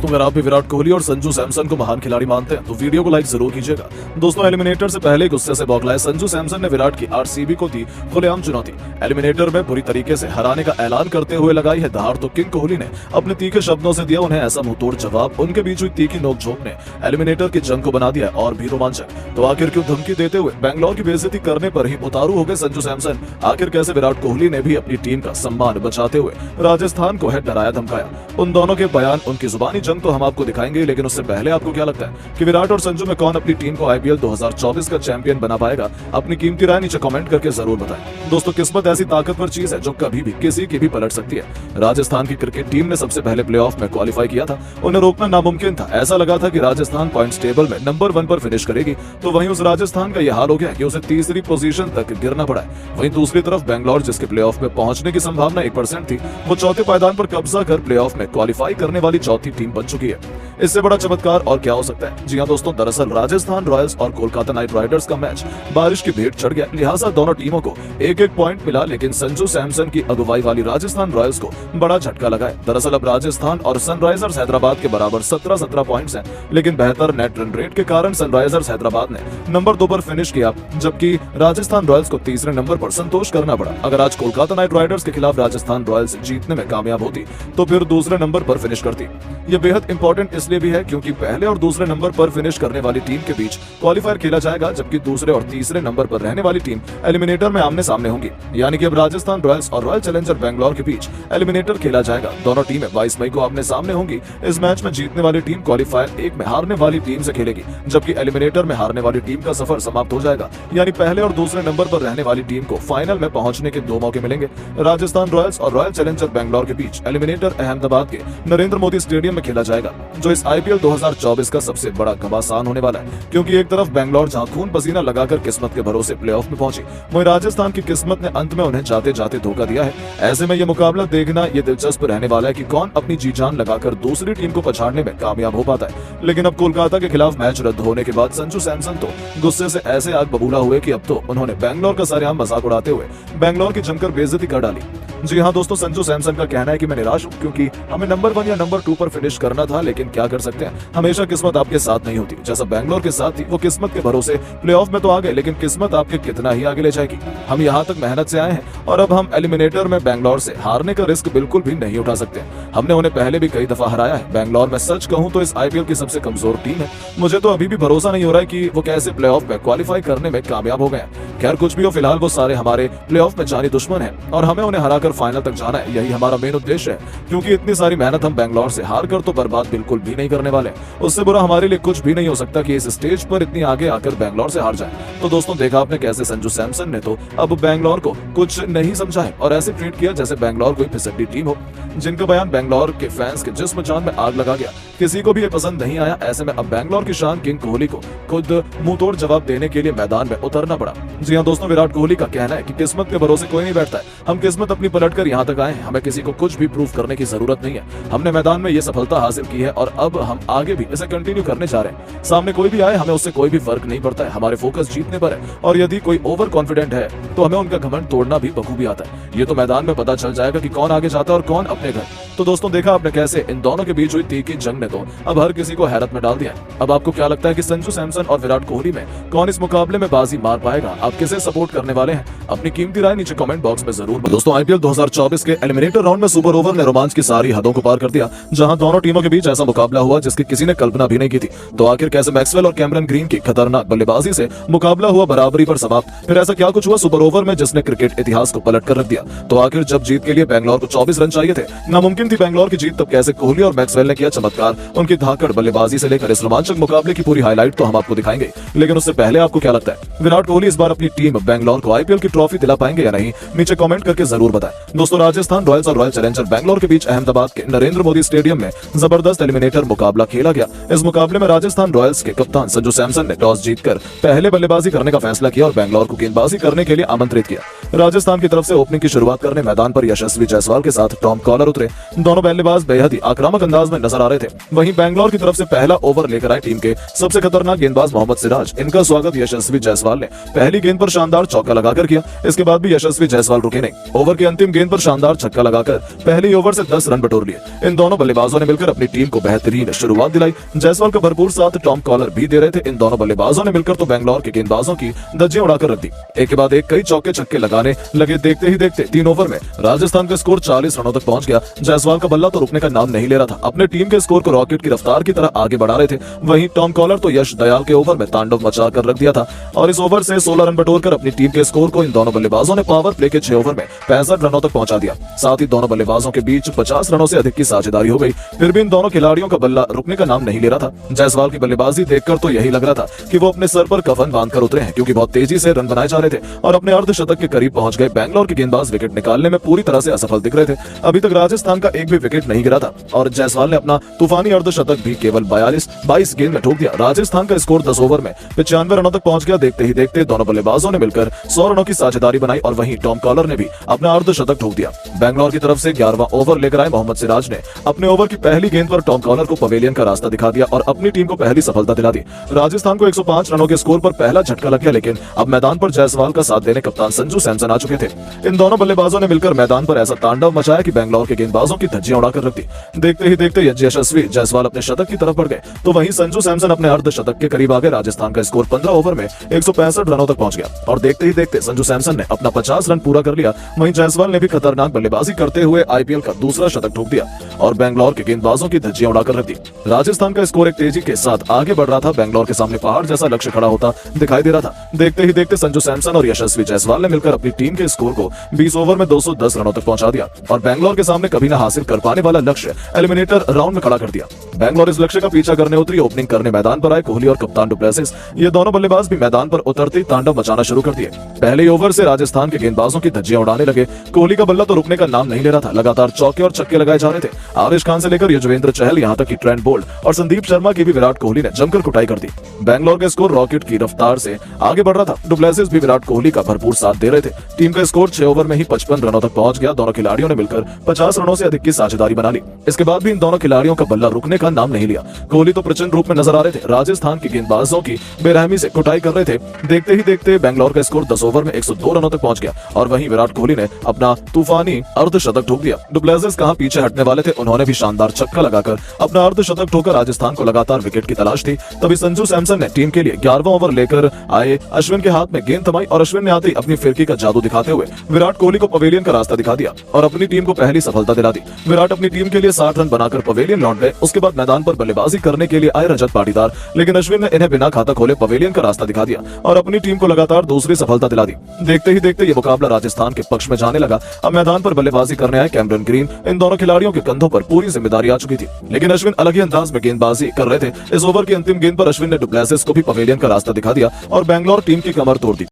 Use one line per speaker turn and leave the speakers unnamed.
दोस्तों अगर आप भी विराट कोहली और संजू सैमसन को महान खिलाड़ी मानते हैं तो वीडियो को लाइक जरूर कीजिएगा। दोस्तों एलिमिनेटर से पहले गुस्से से बौखलाए संजू सैमसन ने विराट की आरसीबी को दी खुलेआम चुनौती। एलिमिनेटर में बुरी तरीके से हराने का ऐलान करते हुए लगाई है दहाड़ तो किंग कोहली ने अपने तीखे शब्दों से दिया उन्हें ऐसा मुंहतोड़ जवाब। उनके बीच हुई तीखी नोकझोंक ने एलिमिनेटर की जंग को बना दिया और भी रोमांचक। तो आखिर क्यों धमकी देते हुए बेंगलोर की बेइज्जती करने पर ही उतारू हो गए संजू सैमसन? आखिर कैसे विराट कोहली ने भी अपनी टीम का सम्मान बचाते हुए राजस्थान को है डराया धमकाया? उन दोनों के बयान, उनकी जुबानी जंग तो हम आपको दिखाएंगे, लेकिन उससे पहले आपको क्या लगता है कि विराट और संजू में कौन अपनी टीम को आईपीएल 2024 का चैंपियन बना पाएगा? अपनी कीमती राय नीचे कमेंट करके जरूर बताएं। दोस्तों किस्मत ऐसी ताकतवर चीज है जो कभी भी किसी की भी पलट सकती है। राजस्थान की क्रिकेट टीम ने सबसे पहले प्लेऑफ में क्वालिफाई किया था, उन्हें रोकना नामुमकिन था। ऐसा लगा था कि राजस्थान पॉइंट्स टेबल में नंबर 1 पर फिनिश करेगी, तो वहीं उस राजस्थान का यह हाल हो गया कि उसे तीसरी पोजीशन तक गिरना पड़ा है। वहीं दूसरी तरफ बेंगलोर, जिसके प्लेऑफ में पहुंचने की संभावना 1% थी, वो चौथे पायदान पर कब्जा कर प्लेऑफ में क्वालिफाई करने वाली चौथी टीम बन चुकी है। इससे बड़ा चमत्कार और क्या हो सकता है? जी हां दोस्तों, दरअसल राजस्थान रॉयल्स और कोलकाता नाइट राइडर्स का मैच बारिश की भेंट चढ़ गया, लिहाजा दोनों टीमों को एक एक पॉइंट मिला, लेकिन संजू सैमसन की अगुवाई वाली राजस्थान रॉयल्स को बड़ा झटका लगा है। दरअसल अब राजस्थान और सनराइजर्स हैदराबाद के बराबर 17-17 पॉइंट्स हैं, लेकिन बेहतर नेट रन रेट के कारण सनराइजर्स हैदराबाद ने नंबर 2 पर फिनिश किया, जबकि राजस्थान रॉयल्स को तीसरे नंबर पर संतोष करना पड़ा। अगर आज कोलकाता नाइट राइडर्स के खिलाफ राजस्थान रॉयल्स जीतने में कामयाब होती तो फिर दूसरे नंबर पर फिनिश करती। ये बेहद इंपॉर्टेंट इसलिए भी है क्योंकि पहले और दूसरे नंबर पर फिनिश करने वाली टीम के बीच क्वालिफायर खेला जाएगा, जबकि दूसरे और तीसरे नंबर पर रहने वाली टीम एलिमिनेटर में आमने सामने होंगी। यानी कि अब राजस्थान रॉयल्स और रॉयल चैलेंजर बेंगलोर के बीच एलिमिनेटर खेला जाएगा। दोनों टीमें 22 मई को आमने सामने होंगी। इस मैच में जीतने वाली टीम क्वालिफायर 1 में हारने वाली टीम से खेलेगी, जबकि एलिमिनेटर में हारने वाली टीम का सफर समाप्त हो जाएगा। यानी पहले और दूसरे नंबर पर रहने वाली टीम को फाइनल में पहुंचने के 2 मौके मिलेंगे। राजस्थान रॉयल्स और रॉयल चैलेंजर बेंगलोर के बीच एलिमिनेटर अहमदाबाद के नरेंद्र मोदी स्टेडियम में खेला जाएगा, जो इस आईपीएल 2024 का सबसे बड़ा घमासान होने वाला है। क्योंकि एक तरफ बेंगलोर जहां खून पसीना लगाकर किस्मत के भरोसे प्लेऑफ में पहुंची, वहीं राजस्थान की किस्मत ने अंत में उन्हें जाते जाते धोखा दिया है। ऐसे में यह मुकाबला देखना ये दिलचस्प रहने वाला है कि कौन अपनी जी जान लगाकर दूसरी टीम को पछाड़ने में कामयाब हो पाता है। लेकिन अब कोलकाता के खिलाफ मैच रद्द होने के बाद संजू सैमसन तो गुस्से से ऐसे आग बबूला हुए कि अब तो उन्होंने बेंगलोर का सरेआम मजाक उड़ाते हुए बेंगलोर की जमकर बेइज्जती कर डाली। जी हाँ दोस्तों, संजू सैमसन का कहना है कि मैं निराश हूँ क्योंकि हमें नंबर 1 या नंबर 2 पर फिनिश करना था, लेकिन क्या कर सकते हैं, हमेशा किस्मत आपके साथ नहीं होती। जैसा बेंगलोर के साथ थी, वो किस्मत के भरोसे प्लेऑफ में तो आ गए, लेकिन किस्मत आपके कितना ही आगे ले जाएगी। हम यहाँ तक मेहनत से आए हैं और अब हम एलिमिनेटर में बेंगलोर से हारने का रिस्क बिल्कुल भी नहीं उठा सकते। हमने उन्हें पहले भी कई दफा हराया है। बेंगलोर में सच कहूँ तो इस आईपीएल की सबसे कमजोर टीम है। मुझे तो अभी भी भरोसा नहीं हो रहा है कि वो कैसे प्लेऑफ में क्वालिफाई करने में कामयाब हो गए। खैर कुछ भी हो, फिलहाल वो सारे हमारे प्लेऑफ में जानी दुश्मन है और हमें उन्हें हराकर फाइनल तक जाना है। यही हमारा मेन उद्देश्य है, क्योंकि इतनी सारी मेहनत हम बेंगलोर से हार कर तो बर्बाद बिल्कुल भी नहीं करने वाले। उससे बुरा हमारे लिए कुछ भी नहीं हो सकता कि इस स्टेज पर इतनी आगे आकर बेंगलोर से हार जाए। तो दोस्तों देखा आपने कैसे संजू सैमसन ने तो अब बेंगलोर को कुछ नहीं समझा है और ऐसे ट्रीट किया जैसे बेंगलोर कोई फिसड्डी टीम हो, जिनका बयान बेंगलोर के फैंस के जिस्म जान में आग लगा गया। किसी को भी ये पसंद नहीं आया। ऐसे में अब बेंगलोर की शान किंग कोहली को खुद मुंहतोड़ जवाब देने के लिए मैदान में उतरना पड़ा। जी हाँ दोस्तों, विराट कोहली का कहना है कि किस्मत के भरोसे कोई नहीं बैठता है। हम किस्मत अपनी पलट कर यहाँ तक आए हैं, हमें किसी को कुछ भी प्रूव करने की जरूरत नहीं है। हमने मैदान में ये सफलता हासिल की है और अब हम आगे भी इसे कंटिन्यू करने जा रहे हैं। सामने कोई भी आए, हमें उससे कोई भी फर्क नहीं पड़ता है। हमारे फोकस जीतने पर है और यदि कोई ओवर कॉन्फिडेंट है तो हमें उनका घमंड तोड़ना भी बखूबी आता है। ये तो मैदान में पता चल जाएगा कि कौन आगे जाता है और कौन अपने घर। तो दोस्तों देखा आपने कैसे इन दोनों के बीच हुई तीखी जंग ने तो अब हर किसी को हैरत में डाल दिया है। अब आपको क्या लगता है कि संजू सैमसन और विराट कोहली में कौन इस मुकाबले में बाजी मार पाएगा? आप किसे सपोर्ट करने वाले हैं? अपनी कीमती राय नीचे कमेंट बॉक्स में जरूर। दोस्तों आईपीएल 2024 के एलिमिनेटर राउंड में सुपर ओवर ने रोमांच की सारी हदों को पार कर दिया, जहां दोनों टीमों के बीच ऐसा मुकाबला हुआ जिसकी किसी ने कल्पना भी नहीं की थी। तो आखिर कैसे मैक्सवेल और कैमरन ग्रीन की खतरनाक बल्लेबाजी से मुकाबला हुआ बराबरी पर समाप्त। फिर ऐसा क्या कुछ हुआ सुपर ओवर में जिसने क्रिकेट इतिहास को पलट कर रख दिया? तो आखिर जब जीत के लिए बेंगलोर को 24 रन चाहिए थे, नामुमकिन थी बेंगलोर की जीत, तब कैसे कोहली और मैक्सवेल ने किया चमत्कार? उनकी धाकड़ बल्लेबाजी से लेकर इस रोमांचक मुकाबले की पूरी हाईलाइट तो हम आपको दिखाएंगे, लेकिन उससे पहले आपको क्या लगता है विराट कोहली इस बार अपनी टीम बेंगलोर को आईपीएल की ट्रॉफी दिला पाएंगे या नहीं? नीचे कमेंट करके जरूर बताएं। दोस्तों राजस्थान रॉयल्स और रॉयल चैलेंजर बेंगलोर के बीच अहमदाबाद के नरेंद्र मोदी स्टेडियम में जबरदस्त एलिमिनेटर मुकाबला खेला गया। इस मुकाबले में राजस्थान रॉयल्स के कप्तान संजू सैमसन ने टॉस जीतकर पहले बल्लेबाजी करने का फैसला किया और बेंगलोर को गेंदबाजी करने के लिए आमंत्रित किया। राजस्थान की तरफ से ओपनिंग की शुरुआत करने मैदान पर यशस्वी जायसवाल के साथ टॉम कॉलर उतरे। दोनों बल्लेबाज बेहद ही आक्रामक अंदाज में नजर आ रहे थे। वहीं बैंगलोर की तरफ से पहला ओवर लेकर आए टीम के सबसे खतरनाक गेंदबाज मोहम्मद सिराज। इनका स्वागत यशस्वी जायसवाल ने पहली गेंद पर शानदार चौका लगाकर किया। इसके बाद भी यशस्वी जायसवाल रुके नहीं। ओवर की अंतिम गेंद पर शानदार छक्का लगाकर पहली ओवर से 10 रन बटोर लिए। इन दोनों बल्लेबाजों ने मिलकर अपनी टीम को बेहतरीन शुरुआत दिलाई। जायसवाल का भरपूर साथ टॉम कॉलर भी दे रहे थे। इन दोनों बल्लेबाजों ने मिलकर तो बैंगलोर के गेंदबाजों की धज्जियां उड़ाकर रख दी। एक के बाद एक कई चौके छक्के लगाने लगे। देखते ही देखते 3 ओवर में राजस्थान का स्कोर 40 रनों तक पहुंच गया। जायसवाल का बल्ला तो रुकने का नाम नहीं ले रहा था। अपने टीम के स्कोर को रॉकेट की रफ्तार की तरह आगे बढ़ा रहे थे। वहीं टॉम कॉलर तो यश दयाल के ओवर में तांडव मचा कर रख दिया था और इस ओवर से 16 रन बटोरकर अपनी टीम के स्कोर को इन दोनों बल्लेबाजों ने पावर प्ले के 6 ओवर में 65 रनों तक पहुंचा दिया। साथ ही दोनों बल्लेबाजों के बीच 50 रनों से अधिक की साझेदारी हो गई। फिर भी इन दोनों खिलाड़ियों का बल्ला रुकने का नाम नहीं ले रहा था। जायसवाल की बल्लेबाजी देखकर तो यही लग रहा था कि वो अपने सर पर कफन बांधकर उतरे हैं, क्योंकि बहुत तेजी से रन बनाए जा रहे थे और अपने अर्धशतक के करीब पहुंच गए। बैंगलोर के गेंदबाज विकेट निकालने में पूरी तरह से असफल दिख रहे थे। अभी तक राजस्थान का एक भी विकेट नहीं गिरा था और जायसवाल ने अपना तूफानी अर्धशतक भी केवल 22 गेंद में ठोक दिया। राजस्थान का स्कोर 10 ओवर में 95 रनों तक पहुंच गया। देखते ही देखते दोनों बल्लेबाजों ने मिलकर 100 रनों की साझेदारी बनाई और वहीं टॉम कॉलर ने भी अपना अर्धशतक ठोक दिया। बैंगलोर की तरफ से 11वां ओवर लेकर आए मोहम्मद सिराज ने अपने ओवर की पहली गेंद पर टॉम कॉलर को पवेलियन का रास्ता दिखा दिया और अपनी टीम को पहली सफलता दिला दी। राजस्थान को 105 रनों के स्कोर पर पहला झटका लग गया, लेकिन अब मैदान पर जायसवाल का साथ देने कप्तान संजू सैमसन आ चुके थे। इन दोनों बल्लेबाजों ने मिलकर मैदान पर ऐसा तांडव मचाया कि बैंगलोर के गेंदबाजों की धज्जियां उड़ाकर रख दी। देखते ही देखते यशस्वी जायसवाल अपने शतक की तरफ बढ़ गए, तो वहीं संजू सैमसन अपने अर्धशतक के करीब आ गए। राजस्थान का स्कोर 15 ओवर में 165 रनों तक पहुंच गया और देखते ही देखते संजू सैमसन ने अपना 50 रन पूरा कर लिया। वहीं जायसवाल ने भी खतरनाक बल्लेबाजी करते हुए आईपीएल का दूसरा शतक ठोक दिया और बैंगलोर के गेंदबाजों की धज्जियां उड़ाकर रख दी। राजस्थान का स्कोर एक तेजी के साथ आगे बढ़ रहा था। बैंगलोर के सामने पहाड़ जैसा लक्ष्य खड़ा होता दिखाई दे रहा था। देखते ही देखते संजू सैमसन और यशस्वी जायसवाल ने मिलकर अपनी टीम के स्कोर को 20 ओवर में 210 रनों तक पहुंचा दिया और बैंगलोर के सामने कभी ना हासिल कर पाने वाला लक्ष्य एलिमिनेटर राउंड में खड़ा कर दिया। बैंगलोर इस लक्ष्य का पीछा करने उतरी। ओपनिंग करने मैदान पर आए कोहली और कप्तान डुप्लेसिस। ये दोनों बल्लेबाज भी मैदान पर उतरते तांडव मचाना शुरू कर दिए। पहले ओवर से राजस्थान के गेंदबाजों की धज्जियां उड़ाने लगे। कोहली का बल्ला तो रुकने का नाम नहीं ले रहा था। लगातार चौके और छक्के लगाए जा रहे थे। आरिश खान से लेकर युजवेंद्र चहल, यहाँ तक कि ट्रेंट बोल्ट और संदीप शर्मा की भी विराट कोहली ने जमकर कुटाई कर दी। बैंगलोर का स्कोर रॉकेट की रफ्तार से आगे बढ़ रहा था। डुप्लेसिस भी विराट कोहली का भरपूर साथ दे रहे थे। टीम का स्कोर 6 ओवर में ही 55 रनों तक पहुंच गया। दोनों खिलाड़ियों ने मिलकर 50 रनों से अधिक की साझेदारी बना ली। इसके बाद भी इन दोनों खिलाड़ियों का बल्ला रुकने का नाम नहीं लिया। कोहली तो प्रचंड रूप में नजर आ रहे थे। राजस्थान के गेंदबाजों की बेरहमी से कुटाई कर रहे थे। देखते ही देखते बैंगलोर का स्कोर 10 ओवर में 102 रनों तक पहुंच गया और वहीं विराट कोहली ने अपना तूफानी अर्धशतक ठोक दिया। डुप्लेसिस कहां पीछे हटने वाले थे, उन्होंने भी शानदार छक्का लगाकर अपना अर्धशतक ठोकर राजस्थान को लगातार विकेट की तलाश थी। तभी संजू सैमसन ने टीम के लिए 11वां ओवर लेकर आए। अश्विन के हाथ में गेंद थमाई और अश्विन ने आते ही अपनी फिरकी का जादू दिखाते हुए विराट कोहली को पवेलियन का रास्ता दिखा दिया और अपनी टीम को पहली सफलता दिला दी। विराट अपनी टीम के लिए 60 रन बनाकर पवेलियन लौट गए। उसके बाद मैदान पर बल्लेबाजी करने के लिए आए रजत पाटीदार, लेकिन अश्विन ने इन्हें बिना खाता खोले पवेलियन का रास्ता दिखा दिया और अपनी टीम को लगातार दूसरी सफलता दिला दी। देखते ही देखते ये मुकाबला राजस्थान के पक्ष में जाने लगा। अब मैदान पर बल्लेबाजी करने आए कैमरन ग्रीन। इन दोनों खिलाड़ियों के कंधों पर पूरी जिम्मेदारी आ चुकी थी, लेकिन अश्विन अलग ही अंदाज में गेंदबाजी कर रहे थे। इस ओवर की अंतिम गेंद पर अश्विन ने डुप्लेसिस को भी पवेलियन का रास्ता दिखा दिया और बैंगलोर टीम की कमर तोड़ दी।